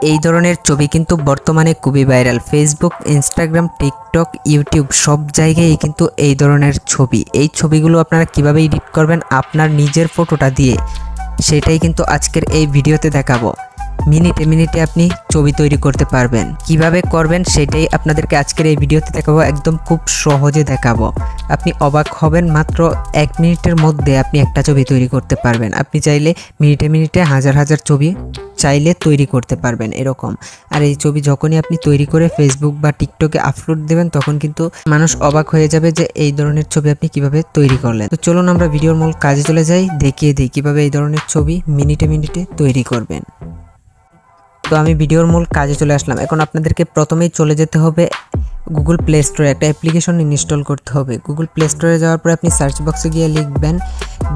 এই ধরনের ছবি কিন্তু বর্তমানে খুবই viral. Facebook, Instagram, TikTok, YouTube সব জায়গায় কিন্তু এই ধরনের ছবি। এই ছবিগুলো আপনারা কিভাবে এডিট করবেন আপনার নিজের ফটোটা দিয়ে, সেটাই কিন্তু আজকের এই ভিডিওতে দেখাবো। মিনিটে মিনিটে আপনি ছবি তৈরি করতে পারবেন। কিভাবে করবেন সেটাই আপনাদেরকে আজকের এই ভিডিওতে দেখাবো। একদম খুব সহজে দেখাবো, আপনি অবাক হবেন। মাত্র 1 মিনিটের মধ্যে আপনি একটা ছবি তৈরি করতে পারবেন। আপনি চাইলে মিনিটে মিনিটে হাজার হাজার ছবি চাইলে তৈরি করতে পারবেন এরকম। আর এই ছবি যখনই আপনি তৈরি করে ফেসবুক বা টিকটকে আপলোড দেবেন তখন কিন্তু মানুষ অবাক হয়ে যাবে যে এই ধরনের ছবি আপনি কিভাবে তৈরি করলেন। তো চলুন আমরা ভিডিওর মূল কাজে চলে যাই, দেখিয়ে দিই কিভাবে এই ধরনের ছবি মিনিটে মিনিটে তৈরি করবেন। তো আমি ভিডিওর মূল কাজে চলে আসলাম। এখন আপনাদেরকে প্রথমেই চলে যেতে হবে গুগল প্লে স্টোরে, একটা অ্যাপ্লিকেশন ইনস্টল করতে হবে। গুগল প্লে স্টোরে যাওয়ার পরে আপনি সার্চ বক্সে গিয়ে লিখবেন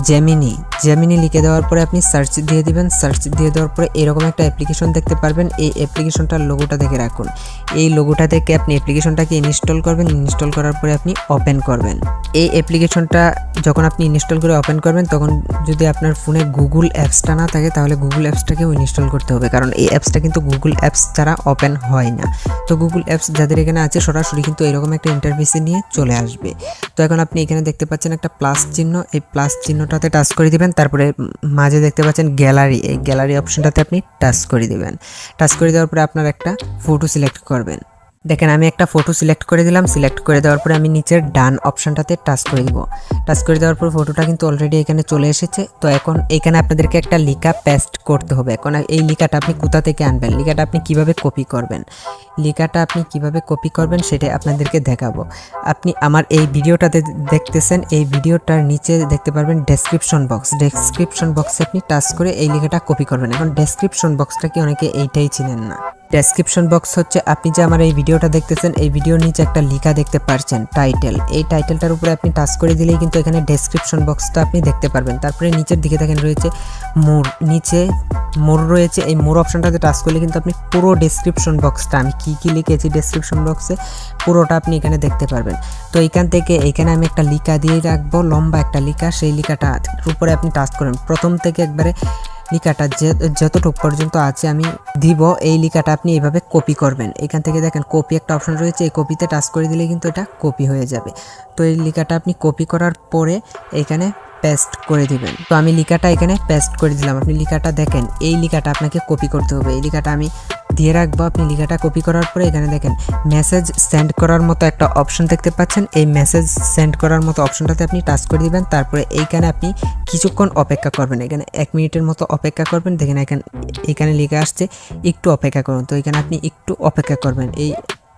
জেমিনি লিখে দেওয়ার পরে আপনি সার্চ দিয়ে দিবেন। সার্চ দিয়ে দেওয়ার পরে এরকম একটা অ্যাপ্লিকেশন দেখতে পারবেন। এই অ্যাপ্লিকেশনটার লোগোটা দেখে রাখুন। এই লোগোটা দেখে আপনি অ্যাপ্লিকেশনটাকে ইনস্টল করবেন। ইনস্টল করার পরে আপনি ওপেন করবেন। এই অ্যাপ্লিকেশনটা যখন আপনি ইনস্টল করে ওপেন করবেন তখন যদি আপনার ফোনে গুগল অ্যাপসটা না থাকে তাহলে গুগল অ্যাপসটাকেও ইনস্টল করতে হবে, কারণ এই অ্যাপসটা কিন্তু গুগল অ্যাপস ছাড়া ওপেন হয় না। তো গুগল অ্যাপস যাদের এখানে আছে সরাসরি কিন্তু এরকম একটা ইন্টারফেসে নিয়ে চলে আসবে। তো এখন আপনি এখানে দেখতে পাচ্ছেন একটা প্লাস চিহ্ন, এই প্লাস চিহ্নটাতে টাচ করে দিবেন। তারপরে মাঝে দেখতে পাচ্ছেন গ্যালারি, এই গ্যালারি অপশনটাতে আপনি টাচ করে দিবেন। টাচ করে দেওয়ার পরে আপনার একটা ফটো সিলেক্ট করবেন। দেখেন আমি একটা ফটো সিলেক্ট করে দিলাম। সিলেক্ট করে দেওয়ার পরে আমি নিচের ডান অপশনটাতে টাচ করে দিব। টাচ করে দেওয়ার পর ফটোটা কিন্তু অলরেডি এখানে চলে এসেছে। তো এখন এখানে আপনাদেরকে একটা লেখা পেস্ট করতে হবে। এখন এই লেখাটা আপনি কোথা থেকে আনবেন, লেখাটা আপনি কিভাবে কপি করবেন, সেটা আপনাদেরকে দেখাবো। আপনি আমার এই ভিডিওটাতে দেখতেছেন, এই ভিডিওটার নিচে দেখতে পারবেন ডেসক্রিপশন বক্সে আপনি টাচ করে এই লেখাটা কপি করবেন। এখন ডেসক্রিপশন বক্সটা কি অনেকে এইটাই চিনেন না। ডেসক্রিপশন বক্স হচ্ছে আপনি যে আমার এই ভিডিওটা দেখতেছেন, এই ভিডিওর নিচে একটা লেখা দেখতে পাচ্ছেন টাইটেল। এই টাইটেলটার উপরে আপনি টাচ করে দিলেই কিন্তু এখানে ডেসক্রিপশন বক্সটা আপনি দেখতে পারবেন। তারপরে নিচের দিকে দেখেন রয়েছে মোর রয়েছে। এই মোর অপশনটাতে টাচ করলে কিন্তু আপনি পুরো ডেসক্রিপশন বক্সটা, আমি কি লিখেছি ডেসক্রিপশন বক্সে পুরোটা আপনি এখানে দেখতে পারবেন। তো এইখান থেকে এখানে আমি একটা লেখা দিয়ে রাখবো, লম্বা একটা লেখা। সেই লেখাটার উপরে আপনি টাচ করেন। প্রথম থেকে একবারে লেখাটা যতটুকু পর্যন্ত আছে আমি দিব, এই লেখাটা আপনি এইভাবে কপি করবেন। এখান থেকে দেখেন কপি একটা অপশন রয়েছে, এই কপিতে টাচ করে দিলে কিন্তু এটা কপি হয়ে যাবে। তো এই লেখাটা আপনি কপি করার পরে এখানে পেস্ট করে দিবেন। তো আমি লেখাটা এখানে পেস্ট করে দিলাম। আপনি লেখাটা দেখেন, এই লেখাটা আপনাকে কপি করতে হবে। এই লেখাটা আমি দিয়ে রাখবো। আপনি লেখাটা কপি করার পরে এখানে দেখেন মেসেজ সেন্ড করার মতো একটা অপশন দেখতে পাচ্ছেন। এই মেসেজ সেন্ড করার মতো অপশনটাতে আপনি টাচ করে দিবেন। তারপরে এইখানে আপনি কিছুক্ষণ অপেক্ষা করবেন। এখানে 1 মিনিটের মতো অপেক্ষা করবেন। দেখেন এখানে লেখা আসছে একটু অপেক্ষা করুন। তো এখানে আপনি একটু অপেক্ষা করবেন। এই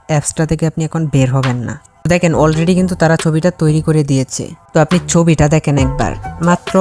অ্যাপসটা থেকে আপনি এখন বের হবেন না। দেখেন অলরেডি কিন্তু তারা ছবিটা তৈরি করে দিয়েছে। তো আপনি ছবিটা দেখেন একবার, মাত্র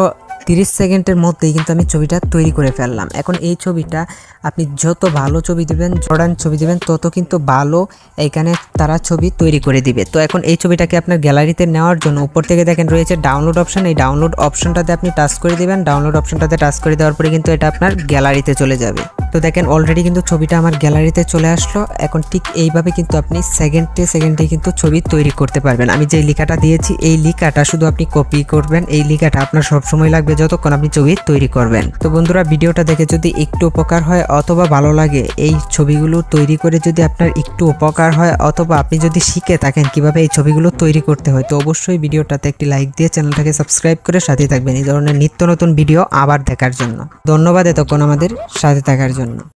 30 সেকেন্ডের মধ্যেই কিন্তু আমি ছবিটা তৈরি করে ফেললাম। এখন এই ছবিটা আপনি যত ভালো ছবি দিবেন, মডার্ন ছবি দিবেন, তত কিন্তু ভালো এখানে তারা ছবি তৈরি করে দিবে। তো এখন এই ছবিটাকে আপনার গ্যালারিতে নেওয়ার জন্য উপর থেকে দেখেন রয়েছে ডাউনলোড অপশন। এই ডাউনলোড অপশনটাতে আপনি টাচ করে দিবেন। ডাউনলোড অপশনটাতে টাচ করে দেওয়ার পরে কিন্তু এটা আপনার গ্যালারিতে চলে যাবে। তো দেখেন অলরেডি কিন্তু ছবিটা আমার গ্যালারিতে চলে আসলো। এখন ঠিক এইভাবে কিন্তু আপনি সেকেন্ডে কিন্তু ছবি তৈরি করতে পারবেন। আমি যে লেখাটা দিয়েছি এই লেখাটা শুধু আপনি কপি করবেন। এই লেখাটা আপনার সব সময় লাগবে যতক্ষণ আপনি ছবি তৈরি করবেন। তো বন্ধুরা ভিডিওটা দেখে যদি একটু উপকার হয় অথবা ভালো লাগে, এই ছবিগুলো তৈরি করে যদি আপনার একটু উপকার হয় অথবা আপনি যদি শিখে থাকেন কিভাবে এই ছবিগুলো তৈরি করতে হয়, তো অবশ্যই ভিডিওটাতে একটি লাইক দিয়ে চ্যানেলটাকে সাবস্ক্রাইব করে সাথে থাকবেন এই ধরনের নিত্য নতুন ভিডিও আবার দেখার জন্য। ধন্যবাদ এতক্ষণ আমাদের সাথে থাকার জন্য।